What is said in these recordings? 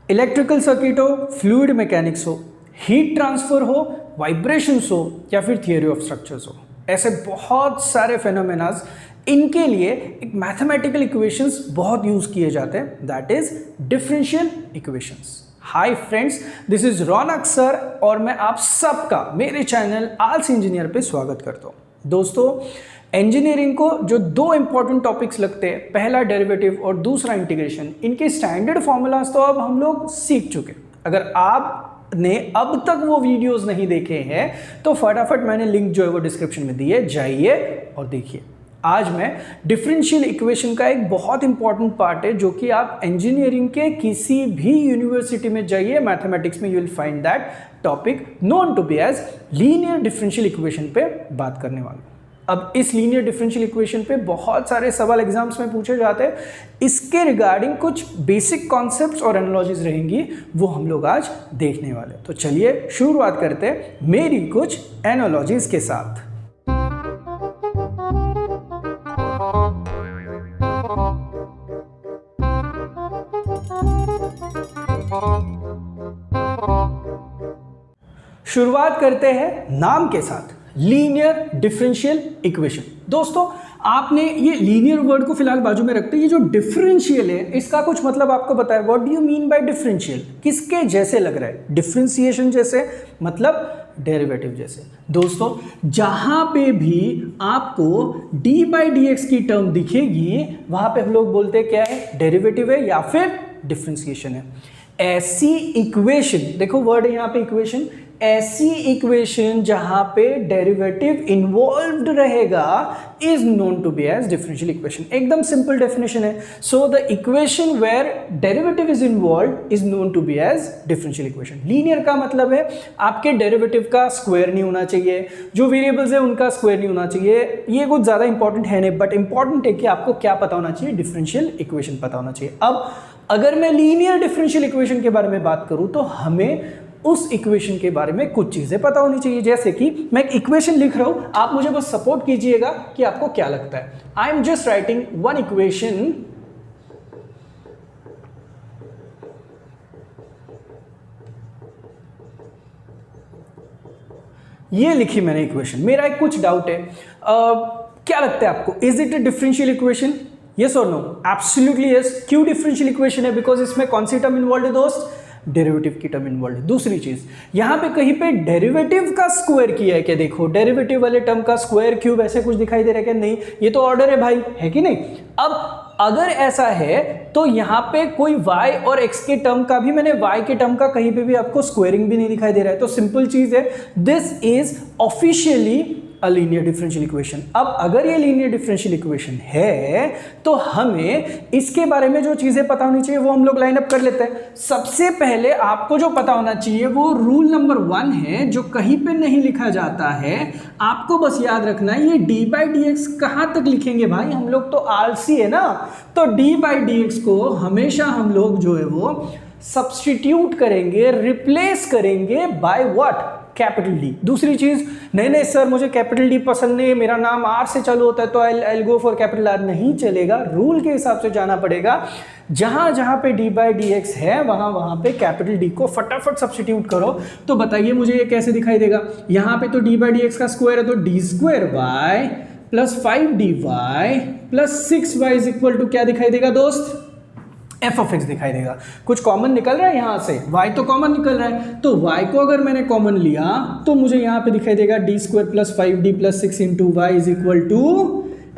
Electrical circuit हो, fluid mechanics हो, heat transfer हो, वाइब्रेशंस हो या फिर थियोरी ऑफ स्ट्रक्चर्स हो, ऐसे बहुत सारे फेनोमेनाज, इनके लिए एक मैथमेटिकल इक्वेशंस बहुत यूज किए जाते हैं, that is differential equations. Hi friends, this is Raunak sir और मैं आप सबका मेरे चैनल आल्स इंजीनियर पे स्वागत करता हूँ। दोस्तों, इंजीनियरिंग को जो दो इंपॉर्टेंट टॉपिक्स लगते हैं, पहला डेरिवेटिव और दूसरा इंटीग्रेशन, इनके स्टैंडर्ड फॉर्मूलाज तो अब हम लोग सीख चुके। अगर आपने अब तक वो वीडियोस नहीं देखे हैं तो फटाफट मैंने लिंक जो है वो डिस्क्रिप्शन में दी है, जाइए और देखिए। आज मैं डिफरेंशियल इक्वेशन का एक बहुत इंपॉर्टेंट पार्ट है जो कि आप इंजीनियरिंग के किसी भी यूनिवर्सिटी में जाइए, मैथमेटिक्स में you will find that topic known to be as linear differential equation पे बात करने वाला हूं। अब इस लीनियर डिफरेंशियल इक्वेशन पे बहुत सारे सवाल एग्जाम्स में पूछे जाते हैं, इसके रिगार्डिंग कुछ बेसिक कॉन्सेप्ट्स और एनालॉजीज रहेंगी, वो हम लोग आज देखने वाले। तो चलिए शुरुआत करते हैं मेरी कुछ एनालॉजीज के साथ। शुरुआत करते हैं नाम के साथ, लीनियर डिफरेंशियल इक्वेशन। दोस्तों, आपने ये लीनियर वर्ड को फिलहाल बाजू में रखते हैं, ये जो डिफरेंशियल है इसका कुछ मतलब आपको बताया। What do you mean by differential? किसके जैसे लग रहा है? डिफरेंशिएशन जैसे, मतलब डेरिवेटिव जैसे। दोस्तों, जहां पे भी आपको डी बाई डी एक्स की टर्म दिखेगी वहां पे हम लोग बोलते हैं क्या है? डेरिवेटिव है या फिर डिफरेंशिएशन है। ऐसी इक्वेशन, देखो वर्ड है यहाँ पे इक्वेशन, ऐसी इक्वेशन जहां पे डेरिवेटिव इन्वॉल्व्ड रहेगा is known to be as differential equation. एकदम सिंपल डेफिनेशन है। So the equation where derivative is involved is known to be as differential equation. Linear का मतलब है आपके डेरिवेटिव का स्क्वायर नहीं होना चाहिए, जो वेरिएबल्स है उनका स्क्वायर नहीं होना चाहिए। ये कुछ ज्यादा इंपॉर्टेंट है नहीं, बट इंपॉर्टेंट है कि आपको क्या पता होना चाहिए? डिफरेंशियल इक्वेशन पता होना चाहिए। अब अगर मैं लीनियर डिफरेंशियल इक्वेशन के बारे में बात करूं तो हमें उस इक्वेशन के बारे में कुछ चीजें पता होनी चाहिए। जैसे कि मैं एक इक्वेशन लिख रहा हूं, आप मुझे बस सपोर्ट कीजिएगा कि आपको क्या लगता है। I am just writing one equation, ये लिखी मैंने इक्वेशन। मेरा एक कुछ डाउट है, क्या लगता है आपको? Is it A differential equation? Yes और नो? Absolutely yes. क्यों डिफरेंशियल इक्वेशन है? बिकॉज इसमें कौन सी टर्म इन्वॉल्व है दोस्त? डेरिवेटिव की टर्म इन्वॉल्व है। दूसरी चीज, यहां पे कहीं पे डेरिवेटिव का स्क्वायर किया है क्या? देखो, डेरिवेटिव वाले टर्म का स्क्वायर क्यूब ऐसे कुछ दिखाई दे रहा है क्या? नहीं, ये तो ऑर्डर है भाई, है कि नहीं? अब अगर ऐसा है तो यहां पे कोई y और x के टर्म का भी, मैंने y के टर्म का कहीं पे भी आपको स्क्वायरिंग भी नहीं दिखाई दे रहा है। तो सिंपल चीज है, this is officially a linear differential equation. अब अगर ये लीनियर डिफरेंशियल इक्वेशन है तो हमें इसके बारे में जो चीजें पता होनी चाहिए वो हम लोग लाइन अप कर लेते हैं। सबसे पहले आपको जो पता होना चाहिए वो रूल नंबर 1 है, जो कहीं पे नहीं लिखा जाता है। आपको बस याद रखना है, ये डी बाई डी एक्स कहां तक लिखेंगे भाई? हम लोग तो आलसी है ना, तो डी बाई डी एक्स को हमेशा हम लोग जो है वो सब्स्टिट्यूट करेंगे, रिप्लेस करेंगे बाय व्हाट? Capital D. दूसरी चीज, नहीं सर मुझे कैपिटल डी पसंद नहीं है, मेरा नाम आर से चालू होता है तो आई गो फॉर कैपिटल आर। नहीं चलेगा, रूल के हिसाब से जाना पड़ेगा। जहां जहां पे डी बाई डी एक्स है वहां वहां पे कैपिटल डी को फटाफट सब्स्टिट्यूट करो। तो बताइए मुझे ये कैसे दिखाई देगा? यहां पे तो डी बाई डी एक्स का स्क्वायर है, तो D square Y plus 5dy plus 6y is equal to क्या दिखाई देगा दोस्त? एफ ऑफ एक्स दिखाई देगा। कुछ कॉमन निकल रहा है यहां से, y तो कॉमन निकल रहा है, तो y को अगर मैंने कॉमन लिया तो मुझे यहां पे दिखाई देगा D square plus 5d plus 6 into Y is equal to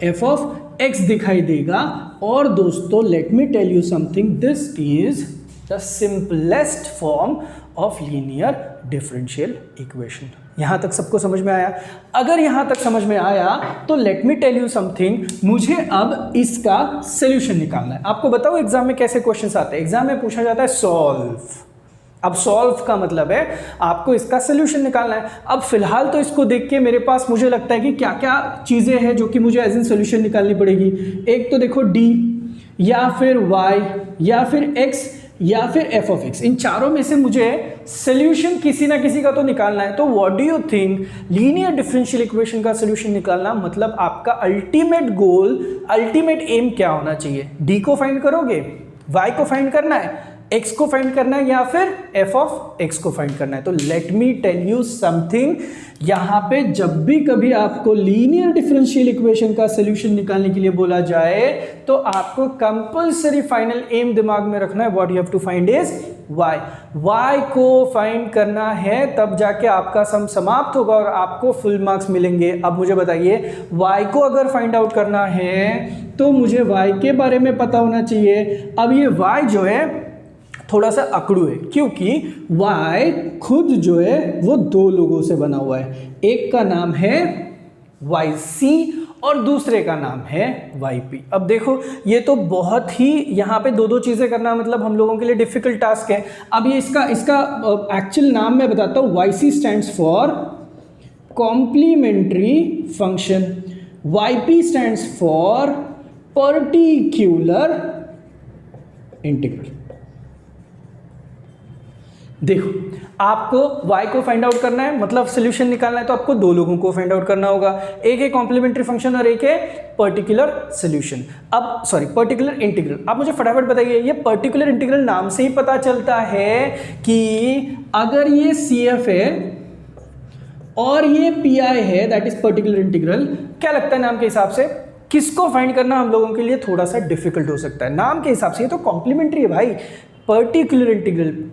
F of X दिखाई देगा। और दोस्तों, let me tell you something, this is the simplest form of linear differential equation. यहां तक सबको समझ में आया? अगर यहां तक समझ में आया तो let me tell you something, मुझे अब इसका सोल्यूशन निकालना है। आपको बताओ एग्जाम में कैसे क्वेश्चंस आते हैं। एग्जाम में पूछा जाता है सॉल्व। अब सॉल्व का मतलब है आपको इसका सोल्यूशन निकालना है। अब फिलहाल तो इसको देख के मेरे पास मुझे लगता है कि क्या क्या चीजें हैं जो कि मुझे एज इन सोल्यूशन निकालनी पड़ेगी। एक तो देखो डी, या फिर y, या फिर x, या फिर एफ ऑफ एक्स। इन चारों में से मुझे सोल्यूशन किसी ना किसी का तो निकालना है। तो what do you think, linear differential equation का सोल्यूशन निकालना मतलब आपका अल्टीमेट गोल, अल्टीमेट एम क्या होना चाहिए? डी को फाइंड करोगे, y को फाइंड करना है, x को फाइंड करना है या फिर f ऑफ x को फाइंड करना है। तो let me tell you something, यहाँ पे जब भी कभी आपको लीनियर डिफरेंशियल इक्वेशन का सोल्यूशन निकालने के लिए बोला जाए तो आपको कंपल्सरी फाइनल एम दिमाग में रखना है, what you have to find is y को फाइंड करना है, तब जाके आपका सम समाप्त होगा और आपको फुल मार्क्स मिलेंगे। अब मुझे बताइए y को अगर फाइंड आउट करना है तो मुझे y के बारे में पता होना चाहिए। अब ये y जो है थोड़ा सा अकड़ू है क्योंकि y खुद जो है वो दो लोगों से बना हुआ है, एक का नाम है yc और दूसरे का नाम है yp। अब देखो ये तो बहुत ही यहाँ पे दो चीज़ें करना मतलब हम लोगों के लिए डिफिकल्ट टास्क है। अब ये इसका एक्चुअल नाम मैं बताता हूँ, yc stands for complementary function, yp stands for particular integral. देखो आपको y को फाइंड आउट करना है मतलब सोल्यूशन निकालना है तो आपको दो लोगों को फाइंड आउट करना होगा, एक है कॉम्प्लीमेंट्री फंक्शन और एक है पर्टिकुलर सोल्यूशन। अब सॉरी पर्टिकुलर इंटीग्रल। आप मुझे फटाफट बताइए, ये पर्टिकुलर इंटीग्रल नाम से ही पता चलता है कि अगर ये CF है और ये PI है दैट इज पर्टिकुलर इंटीग्रल, क्या लगता है नाम के हिसाब से किसको फाइंड करना हम लोगों के लिए थोड़ा सा डिफिकल्ट हो सकता है? नाम के हिसाब से ये तो कॉम्प्लीमेंट्री है भाई, पर्टिकुलर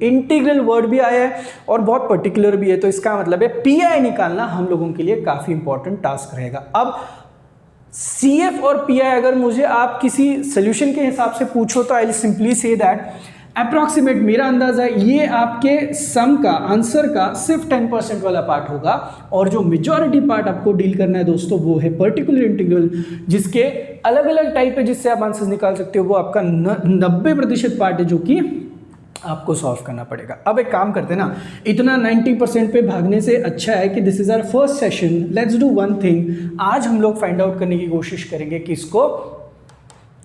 इंटीग्रल वर्ड भी आया है और बहुत पर्टिकुलर भी है, तो इसका मतलब है PI निकालना हम लोगों के लिए काफी इंपॉर्टेंट टास्क रहेगा। अब CF और PI अगर मुझे आप किसी सोल्यूशन के हिसाब से पूछो तो I will simply say that approximate, मेरा अंदाजा है ये आपके सम का आंसर का सिर्फ 10% वाला पार्ट होगा और जो मेजॉरिटी पार्ट आपको डील करना है दोस्तों वो है पर्टिकुलर इंटीग्रल, जिसके अलग अलग टाइप है जिससे आप आंसर निकाल सकते हो। वो आपका 90% पार्ट है जो कि आपको सॉल्व करना पड़ेगा। अब एक काम करते हैं ना, इतना 90% पे भागने से अच्छा है कि this is our first session, let's do one thing. आज हम लोग फाइंड आउट करने की कोशिश करेंगे किसको?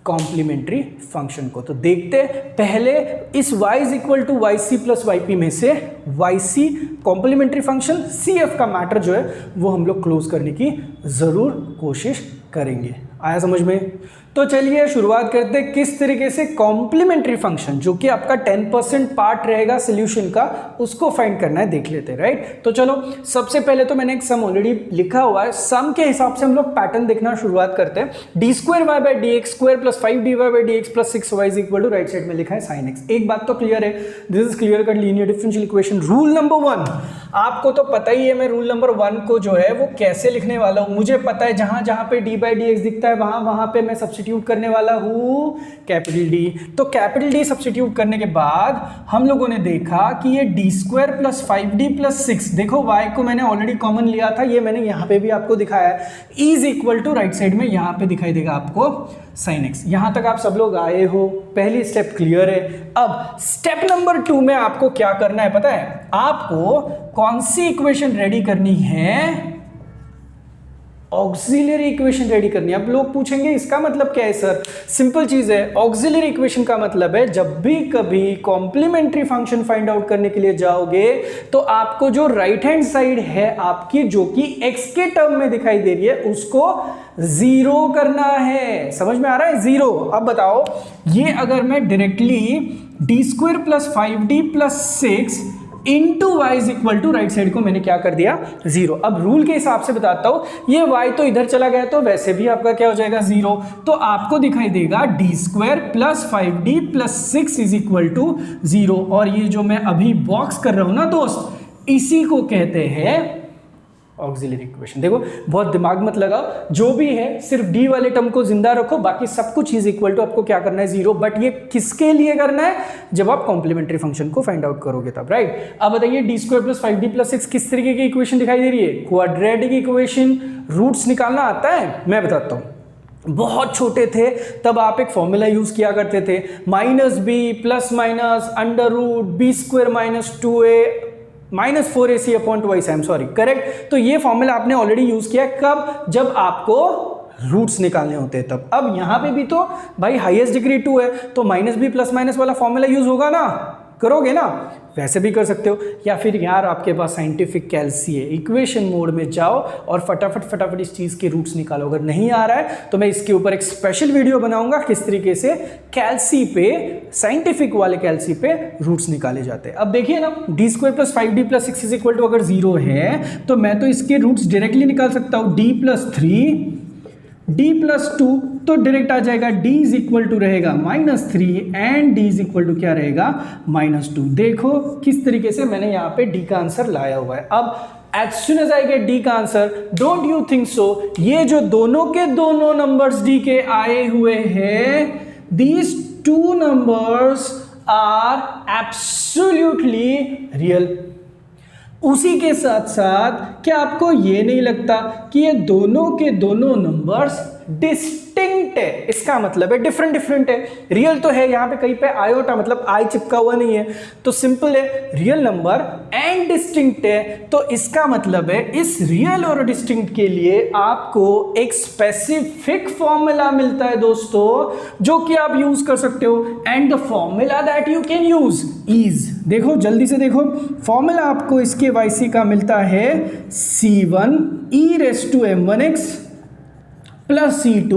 कॉम्प्लीमेंट्री फंक्शन को। तो देखते पहले इस y is equal to yc plus yp में से yc कॉम्प्लीमेंट्री फंक्शन cf का मैटर जो है वो हम लोग क्लोज करने की जरूर कोशिश करेंगे। आया समझ में? तो चलिए शुरुआत करते हैं किस तरीके से कॉम्प्लीमेंट्री फंक्शन जो कि आपका 10% पार्ट रहेगा सोल्यूशन का उसको फाइंड करना है, देख लेते हैं। राइट, तो चलो सबसे पहले तो मैंने एक सम ऑलरेडी लिखा हुआ है, सम के हिसाब से हम लोग पैटर्न देखना शुरुआत करते हैं। d2y/dx² plus 5dy/dx plus 6y is equal to, right side में लिखा है sin x। एक बात तो क्लियर है, this is clear cut linear differential equation. Rule number 1 आपको तो पता ही है, मैं रूल नंबर 1 को जो है वो कैसे लिखने वाला हूं। मुझे पता है जहां जहां पे d/dx दिखता है वहां वहां पे मैं सब्स्टिट्यूट करने वाला हूं कैपिटल D। तो कैपिटल D सब्स्टिट्यूट करने के बाद हम लोगों ने देखा कि ये d² प्लस 5d प्लस 6, देखो y को मैंने ऑलरेडी कॉमन लिया था, ये मैंने यहां पे भी आपको दिखाया है, is equal to right side में यहां पे दिखाई देगा आपको sin x। यहां तक आप सब लोग आए हो, पहली स्टेप क्लियर है। अब स्टेप नंबर 2 में आपको क्या करना है पता है? आपको कौन सी इक्वेशन रेडी करनी है? ऑक्सिलरी इक्वेशन रेडी करनी है। अब लोग पूछेंगे इसका मतलब क्या है सर? सिंपल चीज है, ऑक्सिलरी इक्वेशन का मतलब है जब भी कभी कॉम्प्लीमेंट्री फंक्शन फाइंड आउट करने के लिए जाओगे तो आपको जो राइट हैंड साइड है आपकी जो कि x के टर्म में दिखाई दे रही है उसको जीरो करना है। समझ में आ रहा है? जीरो। अब बताओ ये अगर मैं directly d² plus 5d plus 6 into Y is equal to, right side को मैंने क्या कर दिया? जीरो। अब रूल के हिसाब से बताता हूं, ये y तो इधर चला गया तो वैसे भी आपका क्या हो जाएगा? जीरो। तो आपको दिखाई देगा d² plus 5d plus 6 is equal to zero. और ये जो मैं अभी बॉक्स कर रहा हूं ना दोस्त, इसी को कहते हैं ऑक्सिलरी इक्वेशन। देखो बहुत दिमाग मत लगाओ, जो भी है सिर्फ d वाले टर्म को जिंदा रखो, बाकी सब कुछ इज इक्वल टू आपको क्या करना है? जीरो। बट ये किसके लिए करना है? जब आप कॉम्प्लीमेंट्री फंक्शन को फाइंड आउट करोगे तब। राइट, अब बताइए d² प्लस 5d प्लस 6 किस तरीके की इक्वेशन दिखाई दे रही है? Quadratic equation. रूट्स निकालना आता है? मैं बताता हूं। बहुत छोटे थे तब आप एक फॉर्मूला यूज किया करते थे, -b plus minus under root b² minus 2a minus 4ac upon 2y, I am sorry, correct. तो ये फॉर्मूला आपने ऑलरेडी यूज किया, कब? जब आपको रूट्स निकालने होते हैं तब। अब यहां पे भी तो भाई हाईएस्ट डिग्री 2 है तो -b प्लस माइनस वाला फॉर्मूला यूज होगा ना, करोगे ना? वैसे भी कर सकते हो, या फिर यार आपके पास साइंटिफिक कैल्सी है, इक्वेशन मोड में जाओ और फटाफट इस चीज़ के रूट्स निकालो। अगर नहीं आ रहा है तो मैं इसके ऊपर एक स्पेशल वीडियो बनाऊंगा किस तरीके से कैल्सी पे, साइंटिफिक वाले कैल्सी पे रूट्स निकाले जाते हैं। अब देखिए ना, d square plus 5d plus 6 is equal to अगर 0 है तो मैं तो इसके रूट्स डायरेक्टली निकाल सकता हूँ। d प्लस 3 d प्लस 2 तो डायरेक्ट आ जाएगा, d इज इक्वल टू रहेगा -3 and d is equal to क्या रहेगा -2। देखो किस तरीके से मैंने यहाँ पे d का आंसर लाया हुआ है। अब as soon as I get d का answer, don't you think so, ये जो दोनों के दोनों नंबर्स d के आए हुए हैं, these two numbers are absolutely real। उसी के साथ साथ क्या आपको ये नहीं लगता कि ये दोनों के दोनों नंबर्स डिस्टिंक्ट है? इसका मतलब है डिफरेंट है। रियल तो है, यहाँ पे कहीं पे आयोटा मतलब आई चिपका हुआ नहीं है, तो सिंपल है रियल नंबर एंड डिस्टिंक्ट है। तो इसका मतलब है इस रियल और डिस्टिंक्ट के लिए आपको एक स्पेसिफिक फॉर्मूला मिलता है दोस्तों, जो कि आप यूज कर सकते हो। And the formula that you can use is, देखो जल्दी से देखो, फॉर्मूला आपको इसके YC का मिलता है C1 e⁻m1x plus C2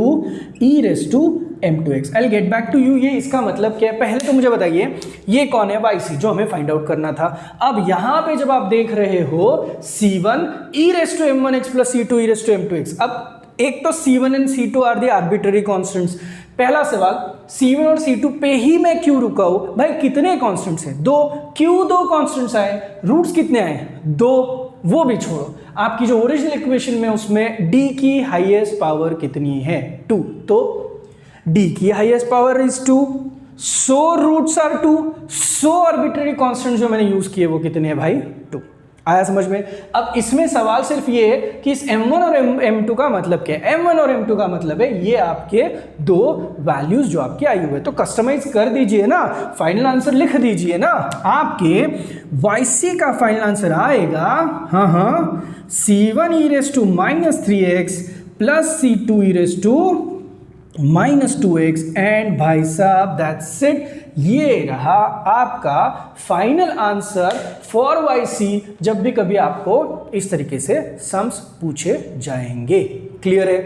e⁻m2x। I get back to you. ये इसका मतलब क्या है, पहले तो मुझे बताइए ये कौन है, YC, जो हमें फाइंड आउट करना था। अब यहां पे जब आप देख रहे हो C1 e⁻m1x plus C2 e⁻m2x, अब एक तो C1 and C2 are the arbitrary constants. पहला सवाल, C1 और C2 पे ही मैं क्यों रुका हूं भाई? कितने कॉन्स्टेंट्स हैं? 2। क्यों 2 कॉन्स्टेंट्स आए? रूट्स कितने आए? 2। वो भी छोड़ो, आपकी जो ओरिजिनल इक्वेशन में उसमें d की हाईएस्ट पावर कितनी है? 2। तो d की highest power is 2, so roots are 2, so arbitrary constant जो मैंने यूज किए वो कितने हैं भाई? 2। आया समझ में? अब इसमें सवाल सिर्फ ये है कि इस m1 और m2 का मतलब क्या है। m1 और m2 का मतलब है ये आपके दो वैल्यूज जो आपके आई हुए, तो कस्टमाइज कर दीजिए ना, फाइनल आंसर लिख दीजिए ना। आपके YC का फाइनल आंसर आएगा C1 e⁻−3x plus C2 e⁻−2x and भाई साहब दैट्स इट। ये रहा आपका फाइनल आंसर फॉर YC जब भी कभी आपको इस तरीके से सम्स पूछे जाएंगे। क्लियर है?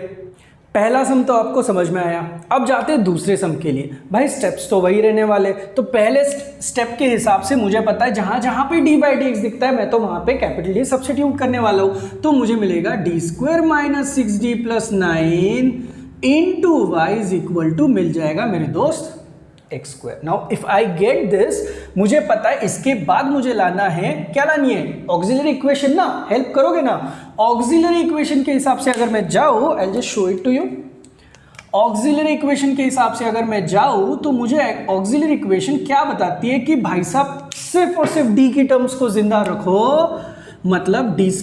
पहला सम तो आपको समझ में आया। अब जाते हैं दूसरे सम के लिए। भाई स्टेप्स तो वही रहने वाले, तो पहले स्टेप के हिसाब से मुझे पता है जहां जहां पे d/dx दिखता है मैं तो वहां पे कैपिटल D सब्स्टिट्यूट करने वाला हूं, तो मुझे मिलेगा d² - 6d + 9 into y is equal to मिल जाएगा मेरे दोस्त x²। Now if I get this, मुझे पता है इसके बाद मुझे लाना है, क्या लानी है? ऑक्सिलरी इक्वेशन ना। हेल्प करोगे ना? ऑक्सिलरी इक्वेशन के हिसाब से अगर मैं जाऊं, I just show it to you. Auxiliary equation के हिसाब से अगर मैं जाऊं तो मुझे ऑक्सिलरी इक्वेशन क्या बताती है कि भाई साहब सिर्फ और सिर्फ d की टर्म्स को जिंदा रखो, मतलब d² -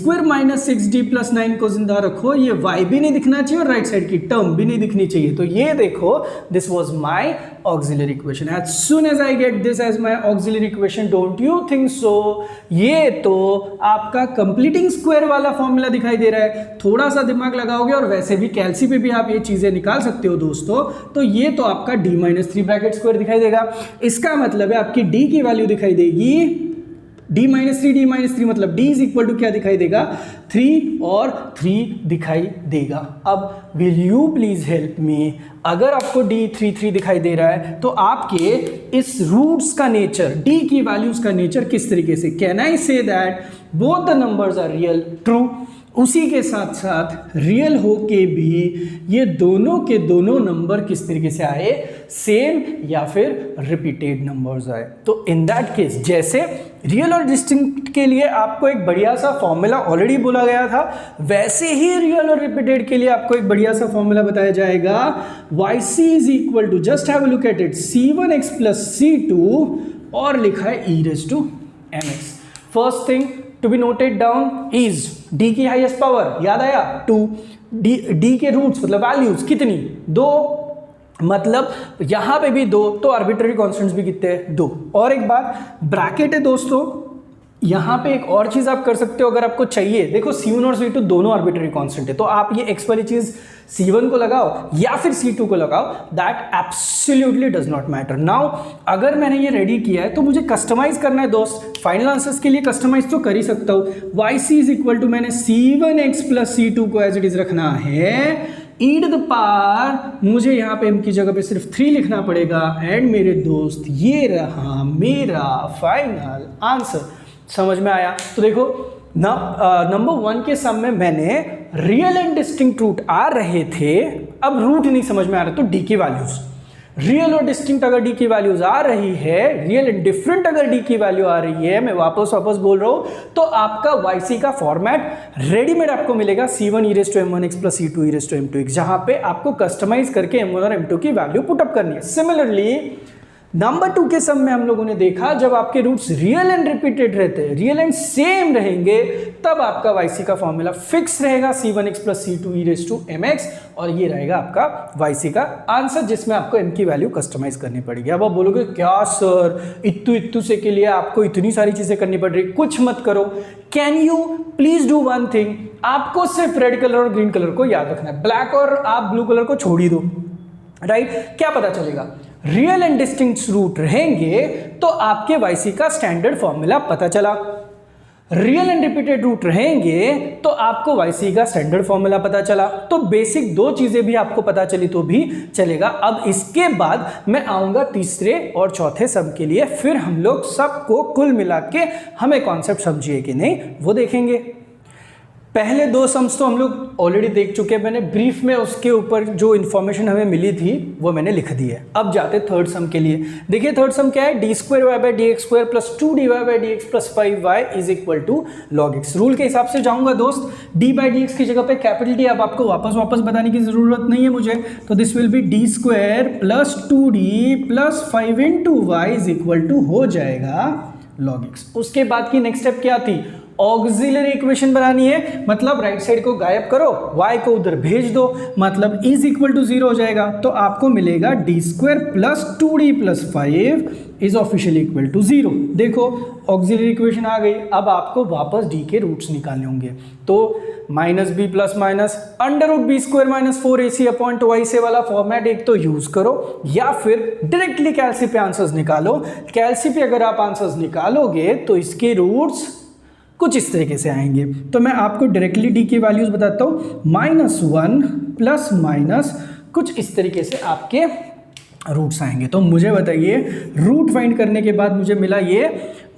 6d + 9 को जिंदा रखो। ये y भी नहीं दिखना चाहिए और राइट साइड की टर्म भी नहीं दिखनी चाहिए। तो ये देखो, this was my auxiliary equation. As soon as I get this as my auxiliary equation, don't you think so ये तो आपका कंप्लीटिंग स्क्वायर वाला फॉर्मूला दिखाई दे रहा है। थोड़ा सा दिमाग लगाओगे और वैसे भी कैल्सी पे भी आप ये चीजें निकाल सकते हो दोस्तों, तो ये तो आपका d-3 ब्रैकेट स्क्वायर दिखाई देगा। इसका मतलब है आपकी d की वैल्यू दिखाई देगी d-3 मतलब d इज इक्वल टू क्या दिखाई देगा? 3 और 3 दिखाई देगा। अब will you please help me, अगर आपको d3 दिखाई दे रहा है तो आपके इस रूट्स का नेचर, d की वैल्यूज का नेचर किस तरीके से? Can I say that both the numbers are real? True. उसी के साथ साथ रियल हो के भी ये दोनों के दोनों नंबर किस तरीके से आए? सेम या फिर रिपीटेड नंबर्स आए। तो इन दैट केस जैसे रियल और डिस्टिंक्ट के लिए आपको एक बढ़िया सा फॉर्मूला ऑलरेडी बोला गया था, वैसे ही रियल और रिपीटेड के लिए आपको एक बढ़िया सा फॉर्मूला बताया जाएगा। YC is equal to, just have a look at it, C1x plus C2 और लिखा है e⁻mx। First thing to be noted down is d की हाईएस्ट पावर, याद आया? 2। d के रूट्स मतलब वैल्यूज कितनी? 2, मतलब यहां पे भी 2, तो आर्बिट्ररी कॉन्स्टेंट्स भी कितने हैं? 2। और एक बात, ब्रैकेट है दोस्तों, यहाँ पे एक और चीज़ आप कर सकते हो अगर आपको चाहिए, देखो C1 और C2 दोनों आर्बिट्ररी कांस्टेंट है, तो आप ये x वाली चीज़ C1 को लगाओ या फिर C2 को लगाओ, that absolutely does not matter. Now अगर मैंने ये रेडी किया है तो मुझे कस्टमाइज करना है दोस्त, फाइनल आंसर्स के लिए कस्टमाइज तो कर ही सकता हूँ। YC इज इक्वल टू मैंने C1x प्लस C2 को एज इट इज रखना है, ई टू द पावर मुझे यहाँ पे m की जगह पे सिर्फ 3 लिखना पड़ेगा, एंड मेरे दोस्त ये रहा मेरा फाइनल आंसर। समझ में आया? तो देखो नंबर 1 के सम में मैंने रियल एंड डिस्टिंक्ट रूट आ रहे थे, अब रूट नहीं समझ में आ रहा तो डी की वैल्यूज, रियल और डिस्टिंक्ट अगर डी की वैल्यूज आ रही है, रियल एंड डिफरेंट अगर डी की वैल्यू आ रही है, मैं वापस बोल रहा हूं, तो आपका YC का फॉर्मेट रेडीमेड आपको मिलेगा C1 e raised to m1x plus C2 e raised to m2x, जहां पे आपको कस्टमाइज करके m1 और m2 की वैल्यू पुटअप करनी है। सिमिलरली नंबर 2 के सम में हम लोगों ने देखा जब आपके रूट्स रियल एंड रिपीटेड रहते हैं, रियल एंड सेम रहेंगे, तब आपका YC का फॉर्मूला फिक्स रहेगा C1x plus C2 e raised to mx, और ये रहेगा आपका YC का आंसर, जिसमें आपको m की वैल्यू कस्टमाइज करनी पड़ेगी। अब आप बोलोगे क्या सर इत्तू से के लिए आपको इतनी सारी चीजें करनी पड़ रही, कुछ मत करो। Can you please do one thing, आपको सिर्फ रेड कलर और ग्रीन कलर को याद रखना है, ब्लैक और आप ब्लू कलर को छोड़ ही दो, राइट? क्या पता चलेगा, रियल एंड डिस्टिंक्ट रूट रहेंगे तो आपके YC का स्टैंडर्ड फॉर्मूला पता चला, रियल एंड रिपीटेड रूट रहेंगे तो आपको YC का स्टैंडर्ड फॉर्मूला पता चला। तो बेसिक 2 चीजें भी आपको पता चली तो भी चलेगा। अब इसके बाद मैं आऊंगा तीसरे और चौथे सम के लिए, फिर हम लोग सबको कुल मिला के हमें कॉन्सेप्ट समझिए कि नहीं वो देखेंगे। पहले 2 सम्स तो हम लोग ऑलरेडी देख चुके हैं, मैंने ब्रीफ में उसके ऊपर जो इन्फॉर्मेशन हमें मिली थी वो मैंने लिख दी है। अब जाते थर्ड सम के लिए। देखिए थर्ड सम क्या है, d2y/dx² plus 2dy/dx plus 5y is equal to log x। Rule के हिसाब से जाऊंगा दोस्त, d/dx की जगह पे कैपिटल D, अब आपको वापस बताने की जरूरत नहीं है मुझे, तो this will be d² plus 2d plus 5 into y is equal to हो जाएगा log x। उसके बाद की नेक्स्ट स्टेप क्या थी, ऑक्सिलरी इक्वेशन बनानी है, मतलब राइट साइड को गायब करो, y को उधर भेज दो, मतलब इज इक्वल टू 0 हो जाएगा, तो आपको मिलेगा d² plus 2d plus 5 is officially equal to 0। देखो ऑक्सिलरी इक्वेशन आ गई, अब आपको वापस d के रूट्स निकालने होंगे, तो -b plus minus √b² minus 4ac upon 2ic वाला फॉर्मेट एक तो यूज करो, या फिर डायरेक्टली कैलसी पे आंसर्स निकालो। कैलसी पे अगर आप आंसर्स निकालोगे तो इसके रूट्स कुछ इस तरीके से आएंगे। तो मैं आपको डायरेक्टली डी की वैल्यूज बताता हूँ, -1 प्लस माइनस कुछ इस तरीके से आपके रूट्स आएंगे। तो मुझे बताइए रूट फाइंड करने के बाद मुझे मिला ये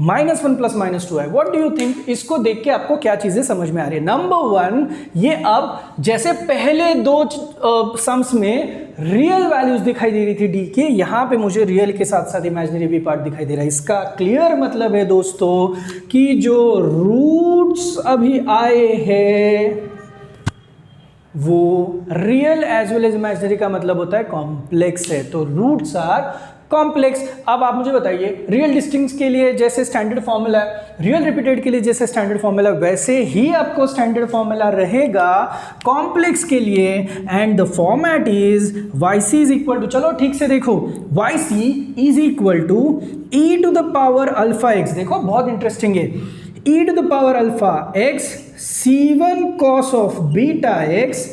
-1 प्लस -2 है। व्हाट डू यू थिंक, इसको देख के आपको क्या चीजें समझ में आ रही है? नंबर 1, ये अब जैसे पहले 2 सम्स में रियल वैल्यूज दिखाई दे रही थी डी के, यहाँ पे मुझे रियल के साथ साथ इमेजिनरी भी पार्ट दिखाई दे रहा है। इसका क्लियर मतलब है दोस्तों कि जो रूट्स अभी आए हैं वो real as well as imaginary का मतलब होता है कॉम्प्लेक्स है, तो रूट्स आर कॉम्प्लेक्स। अब आप मुझे बताइए रियल डिस्टिंक्ट के लिए जैसे स्टैंडर्ड फॉर्मूला है, रियल रिपीटेड के लिए जैसे स्टैंडर्ड फॉर्मूला, वैसे ही आपको स्टैंडर्ड फॉर्मूला रहेगा कॉम्प्लेक्स के लिए, and the format is YC is equal to, चलो ठीक से देखो, YC is equal to e to the power alpha x। देखो बहुत इंटरेस्टिंग है, e to the power alpha x C1 cos of beta x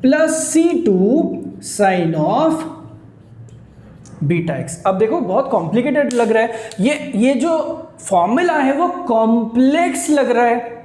plus C2 sine of beta x. अब देखो बहुत कॉम्प्लिकेटेड लग रहा है, ये जो फॉर्मूला है वो कॉम्प्लेक्स लग रहा है,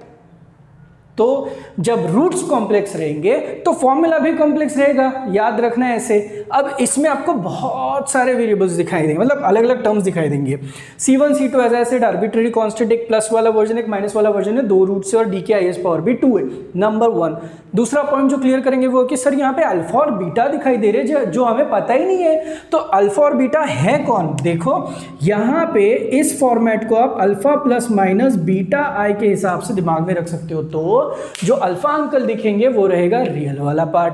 तो जब रूट्स कॉम्प्लेक्स रहेंगे तो फॉर्मूला भी कॉम्प्लेक्स रहेगा, याद रखना है ऐसे। अब इसमें आपको बहुत सारे वेरिएबल्स दिखाई देंगे, मतलब अलग अलग टर्म्स दिखाई देंगे। C1 C2 as I said arbitrary constant, एक प्लस वाला वर्जन एक माइनस वाला वर्जन है, 2 रूट्स है और डी के हाईएस्ट पावर भी 2 है, नंबर 1। दूसरा पॉइंट जो क्लियर करेंगे वो कि सर यहाँ पे अल्फा और बीटा दिखाई दे रहे हैं जो हमें पता ही नहीं है, तो अल्फा और बीटा है कौन? देखो यहाँ पे इस फॉर्मेट को आप अल्फा प्लस माइनस बीटा आई के हिसाब से दिमाग में रख सकते हो, तो जो अल्फा अंकल दिखेंगे वो रहेगा रियल वाला पार्ट,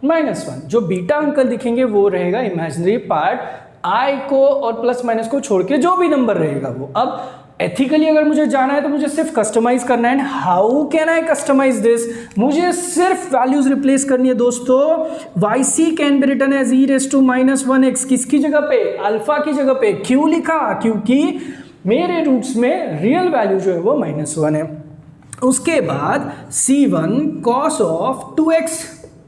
-1 जो बीटा अंकल दिखेंगे वो रहेगा इमेजिनरी पार्ट, आई को और प्लस माइनस को छोड़ के जो भी नंबर रहेगा वो। अब एथिकली अगर मुझे जाना है तो मुझे सिर्फ कस्टमाइज करना है, how can I customize this? मुझे सिर्फ वैल्यूज रिप्लेस करनी है दोस्तों। YC can be written as e raised to -1x, किसकी जगह पे? अल्फा की जगह पे। क्यों लिखा? क्योंकि मेरे रूट्स में रियल वैल्यू जो है वो -1 है। उसके बाद C1 cos of 2x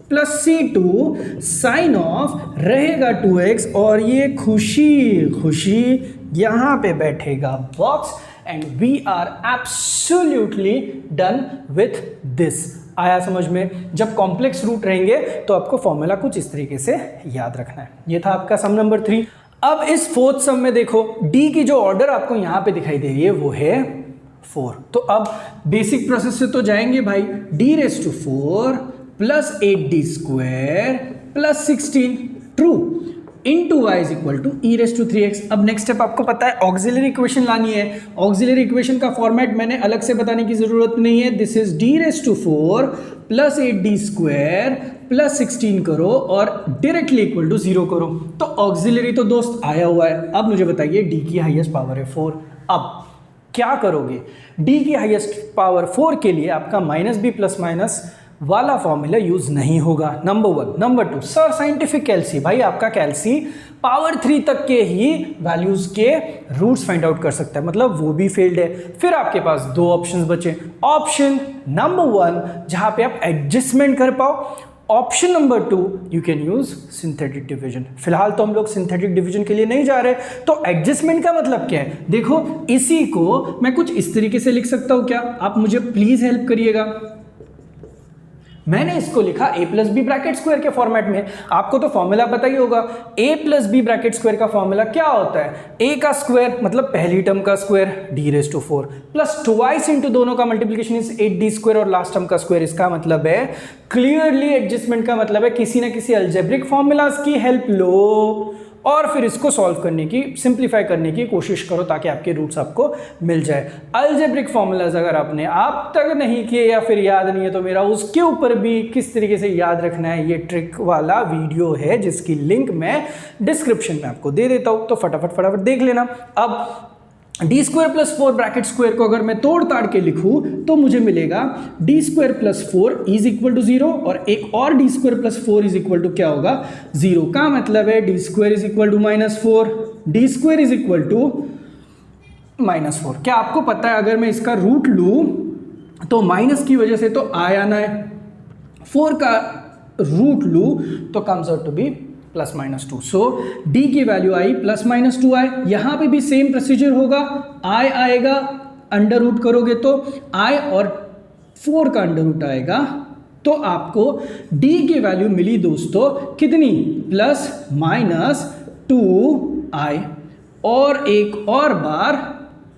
plus C2 sine of रहेगा 2x, और ये खुशी यहाँ पे बैठेगा box, and we are absolutely done with this. आया समझ में? जब कॉम्प्लेक्स रूट रहेंगे तो आपको फॉर्मूला कुछ इस तरीके से याद रखना है। ये था आपका सम नंबर 3। अब इस फोर्थ सम में देखो डी की जो ऑर्डर आपको यहाँ पे दिखाई दे रही है वो है 4। तो अब बेसिक प्रोसेस से तो जाएंगे भाई, d⁴ plus 8d² plus 16 true into y is equal to e�3x। अब नेक्स्ट स्टेप आपको पता है ऑक्सिलरी इक्वेशन लानी है। ऑक्सिलरी इक्वेशन का फॉर्मेट मैंने अलग से बताने की जरूरत नहीं है। This is d⁴ plus 8d² plus 16 करो और डायरेक्टली इक्वल टू 0 करो। तो ऑक्सिलरी तो दोस्त आया हुआ है। अब मुझे बताइए d की हाईएस्ट पावर है 4। अब क्या करोगे? d की हाईएस्ट पावर 4 के लिए आपका -b प्लस माइनस वाला फॉर्मूला यूज नहीं होगा, नंबर 1। नंबर 2, सर साइंटिफिक कैल्सी, भाई आपका कैल्सी पावर 3 तक के ही वैल्यूज के रूट्स फाइंड आउट कर सकता है, मतलब वो भी फेल्ड है। फिर आपके पास 2 ऑप्शंस बचे। ऑप्शन नंबर 1 जहां पे आप एडजस्टमेंट कर पाओ, option number 2 you can use synthetic division. फिलहाल तो हम लोग सिंथेटिक डिवीजन के लिए नहीं जा रहे, तो एडजस्टमेंट का मतलब क्या है? देखो इसी को मैं कुछ इस तरीके से लिख सकता हूं क्या? आप मुझे प्लीज हेल्प करिएगा। मैंने इसको लिखा a plus b bracket square के फॉर्मेट में। आपको तो फॉर्मूला पता ही होगा, a plus b bracket square का फॉर्मूला क्या होता है? a का स्क्वायर मतलब पहली टर्म का square d⁴ plus twice into दोनों का मल्टीप्लिकेशन इज 8d² और लास्ट टर्म का स्क्वायर। इसका मतलब है क्लियरली एडजस्टमेंट का मतलब है किसी ना किसी अलजेब्रिक फॉर्मूलाज की हेल्प लो और फिर इसको सॉल्व करने की, सिंप्लीफाई करने की कोशिश करो ताकि आपके रूट्स आपको मिल जाए। अलजेब्रिक फॉर्मूलाज अगर आपने आप तक नहीं किए या फिर याद नहीं है तो मेरा उसके ऊपर भी किस तरीके से याद रखना है ये ट्रिक वाला वीडियो है, जिसकी लिंक मैं डिस्क्रिप्शन में आपको दे देता हूं, तो फटाफट देख लेना। अब d² प्लस 4 ब्रैकेट स्क्वायर को अगर मैं तोड़ ताड़ के लिखूं तो मुझे मिलेगा d² plus 4 is equal to 0 और एक और d² plus 4 is equal to क्या होगा? 0 का मतलब है d² is equal to -4, d² is equal to -4। क्या आपको पता है अगर मैं इसका रूट लूं तो माइनस की वजह से तो आई आना है, 4 का रूट लूं तो comes out to be +-2। So d की वैल्यू आई +-2 आई। यहां पे भी सेम प्रोसीजर होगा, i आएगा, अंडर रूट करोगे तो i और 4 का अंडर रूट आएगा, तो आपको d की वैल्यू मिली दोस्तों कितनी? +-2i और एक और बार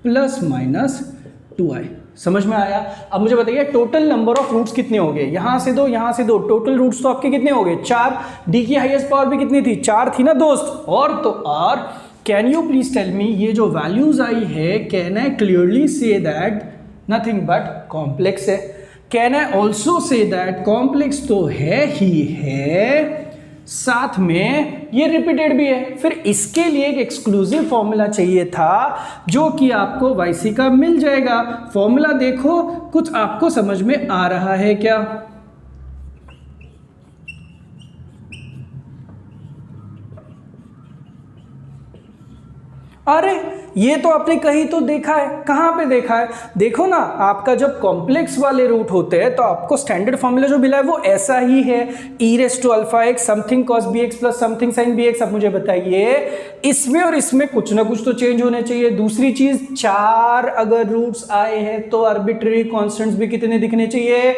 +-2i। समझ में आया? अब मुझे बताइए टोटल नंबर ऑफ रूट्स कितने हो गए? यहां से दो, यहां से दो, टोटल रूट्स तो आपके कितने हो गए? 4। डी की हाईएस्ट पावर भी कितनी थी? 4 थी ना दोस्त। और तो और can you please tell me ये जो वैल्यूज आई है, can I clearly say that nothing but complex है? Can I also say that complex तो है ही है, साथ में ये रिपीटेड भी है? फिर इसके लिए एक एक्सक्लूसिव फॉर्मूला चाहिए था जो कि आपको YC का मिल जाएगा। फॉर्मूला देखो, कुछ आपको समझ में आ रहा है क्या? अरे ये तो आपने कहीं तो देखा है, कहां पे देखा है? देखो ना, आपका जब कॉम्प्लेक्स वाले रूट होते हैं तो आपको स्टैंडर्ड फॉर्मूला जो मिला है वो ऐसा ही है, e⁴ something cos bx plus something sin bx। अब मुझे बताइए इसमें और इसमें कुछ ना कुछ तो चेंज होने चाहिए। दूसरी चीज, 4 अगर रूट्स आए हैं तो आर्बिट्रेरी कॉन्स्टेंट्स भी कितने दिखने चाहिए?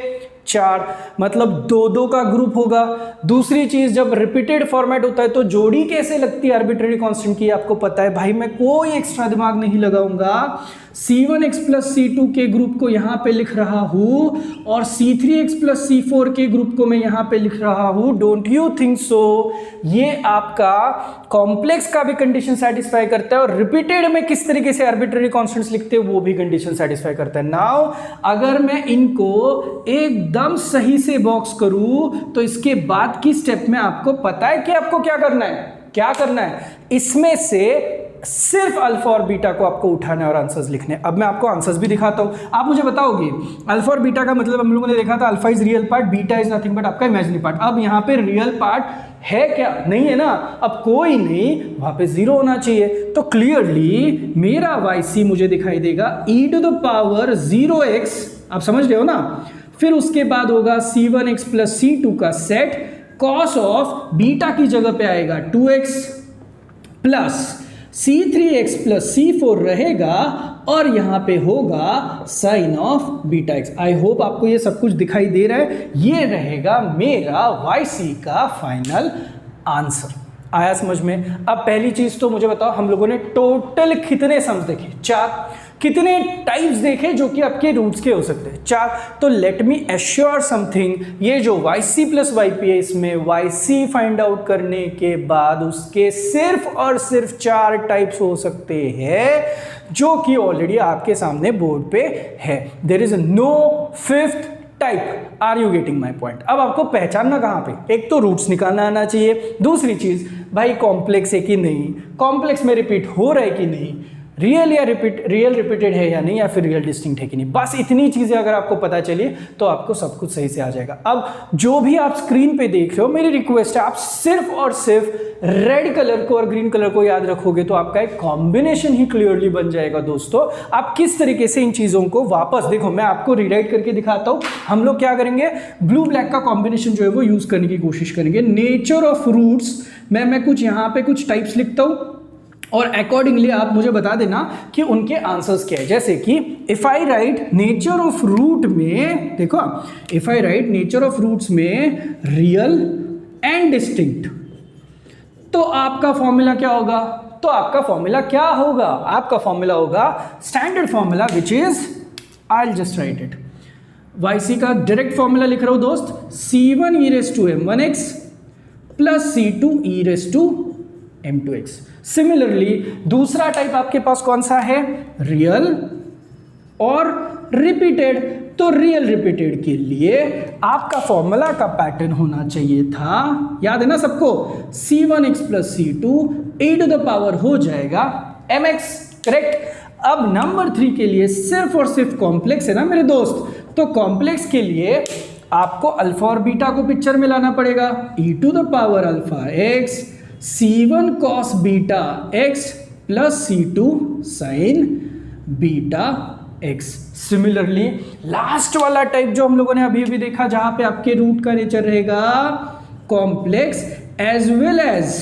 4, मतलब 2-2 का ग्रुप होगा। दूसरी चीज, जब रिपीटेड फॉर्मेट होता है तो जोड़ी कैसे लगती है आर्बिट्रेरी कांस्टेंट की? आपको पता है भाई, मैं कोई एक्स्ट्रा दिमाग नहीं लगाऊंगा। C1x प्लस C2 के ग्रुप को यहां पे लिख रहा हूं और C3x प्लस C4 के ग्रुप को मैं यहां पे लिख रहा हूं। Don't you think so? ये आपका कॉम्प्लेक्स का भी कंडीशन सेटिस्फाई करता है और रिपीटेड में किस तरीके से आर्बिट्रेरी कांस्टेंट्स लिखते हैं वो भी कंडीशन सेटिस्फाई करता है। नाउ अगर मैं इनको एकदम सही से बॉक्स करूं तो इसके बाद की स्टेप में आपको पता है कि आपको क्या करना है? क्या करना है? इसमें से सिर्फ अल्फा और बीटा को आपको उठाना है और आंसर्स लिखने। अब मैं आपको आंसर्स भी दिखाता हूं, आप मुझे बताओगे अल्फा और बीटा का मतलब हम लोगों ने देखा था, alpha is real part, beta is nothing but आपका इमेजिनरी पार्ट। अब यहां पे रियल पार्ट है क्या? नहीं है ना, अब कोई नहीं, वहां पे 0 होना चाहिए। तो क्लियरली मेरा YC मुझे दिखाई देगा e⁻ 0x, आप समझ रहे हो ना। फिर उसके बाद होगा C1x प्लस C2 का सेट, कॉस ऑफ बीटा की जगह पे आएगा 2x plus C3x plus C4 रहेगा और यहां पे होगा sine of beta x। I hope आपको ये सब कुछ दिखाई दे रहा है। ये रहेगा मेरा YC का फाइनल आंसर। आया समझ में? अब पहली चीज तो मुझे बताओ, हम लोगों ने टोटल कितने सम्स देखे? 4। कितने टाइप्स देखे जो कि आपके रूट्स के हो सकते हैं? 4। तो लेट मी एश्योर समथिंग, ये जो YC प्लस YP है, इसमें YC फाइंड आउट करने के बाद उसके सिर्फ और सिर्फ 4 टाइप्स हो सकते हैं, जो कि ऑलरेडी आपके सामने बोर्ड पे है। There is no 5th type. Are you getting my point? अब आपको पहचानना कहां पे, एक तो रूट्स निकालना आना चाहिए, दूसरी चीज भाई कॉम्प्लेक्स है कि नहीं, कॉम्प्लेक्स में रिपीट हो रहा है कि नहीं, रियल या रियल रिपीटेड है या नहीं, या फिर रियल डिस्टिंक्ट है कि नहीं। बस इतनी चीजें अगर आपको पता चली तो आपको सब कुछ सही से आ जाएगा। अब जो भी आप स्क्रीन पे देख रहे हो, मेरी रिक्वेस्ट है आप सिर्फ और सिर्फ रेड कलर को और ग्रीन कलर को याद रखोगे तो आपका एक कॉम्बिनेशन ही क्लियरली बन जाएगा। दोस्तों आप किस तरीके से इन चीजों को वापस देखो, मैं आपको रीराइट करके दिखाता हूं। हम लोग क्या करेंगे, ब्लू ब्लैक का कॉम्बिनेशन जो है वो यूज करने की कोशिश करेंगे। नेचर ऑफ रूट्स मैं कुछ यहां पे कुछ टाइप्स लिखता हूं और अकॉर्डिंगली आप मुझे बता देना कि उनके आंसर्स क्या है। जैसे कि if I write nature of root में, देखो if I write nature of roots में रियल एंड डिस्टिंक्ट, तो आपका फॉर्मूला क्या होगा? तो आपका फॉर्मूला क्या होगा? आपका फॉर्मूला होगा standard formula which is, I will just right it, YC का डायरेक्ट फॉर्मूला लिख रहा हूं दोस्त, C1 e⁻m1x plus C2 e⁻m2x। Similarly दूसरा टाइप आपके पास कौन सा है? रियल और रिपीटेड। तो रियल रिपीटेड के लिए आपका फॉर्मूला का पैटर्न होना चाहिए था, याद है ना सबको, C1x प्लस C2 e⁻ हो जाएगा mx, करेक्ट। अब नंबर 3 के लिए सिर्फ और सिर्फ कॉम्प्लेक्स है ना मेरे दोस्त, तो कॉम्प्लेक्स के लिए आपको अल्फा और बीटा को पिक्चर में लाना पड़ेगा। e⁻α x C1 cos beta x plus C2 sin beta x। Similarly last वाला टाइप जो हम लोगों ने अभी अभी देखा, जहां पे आपके रूट का नेचर रहेगा complex as well as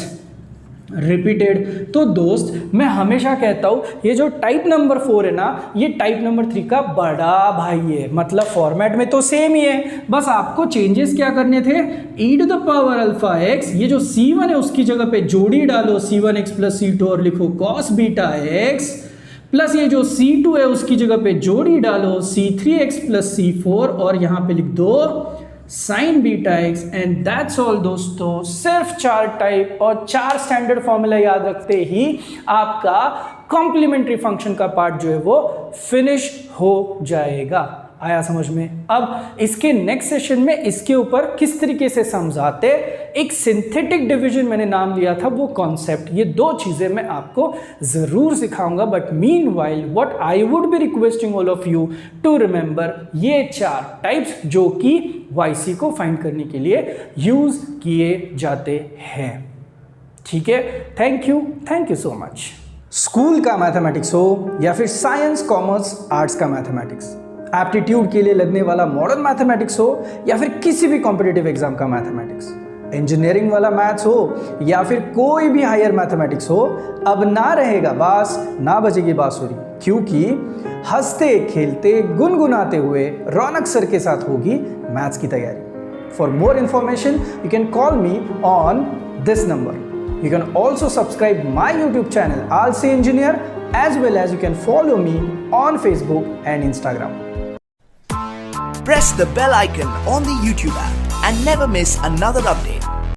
repeated. तो दोस्त मैं हमेशा कहता हूं ये जो टाइप नंबर 4 है ना, ये टाइप नंबर 3 का बड़ा भाई है। मतलब फॉर्मेट में तो सेम ही है, बस आपको चेंजेस क्या करने थे, e⁻α x, ये जो C1 है उसकी जगह पे जोड़ी डालो C1x प्लस C2 और लिखो cos बीटा x, प्लस ये जो C2 है उसकी जगह पे जोड़ी डालो C3x प्लस C4 और यहां पे लिख दो sign beta x, and that's all दोस्तों। सिर्फ 4 टाइप और 4 स्टैंडर्ड फॉर्मूला याद रखते ही आपका कॉम्प्लीमेंट्री फंक्शन का पार्ट जो है वो फिनिश हो जाएगा। आया समझ में? अब इसके नेक्स्ट सेशन में इसके ऊपर किस तरीके से समझाते, एक सिंथेटिक डिवीजन मैंने नाम लिया था, वो कॉन्सेप्ट, ये 2 चीजें मैं आपको जरूर सिखाऊंगा। But meanwhile what I would be requesting all of you to remember ये 4 टाइप्स जो कि YC को फाइंड करने के लिए यूज किए जाते हैं। ठीक है, thank you so much. School का मैथमेटिक्स हो या फिर साइंस, कॉमर्स, आर्ट्स का मैथमेटिक्स, एप्टीट्यूड के लिए लगने वाला मॉडर्न मैथमेटिक्स हो या फिर किसी भी कॉम्पिटिटिव एग्जाम का मैथमेटिक्स, इंजीनियरिंग वाला मैथ्स हो या फिर कोई भी हायर मैथमेटिक्स हो, अब ना रहेगा बास, ना बजेगी बांसुरी, क्योंकि हंसते खेलते गुनगुनाते हुए रौनक सर के साथ होगी मैथ्स की तैयारी। For more information you can call me on this number. You can also subscribe my YouTube channel RC Engineer, as well as you can follow me on Facebook and Instagram. Press the bell icon on the YouTube app and never miss another update.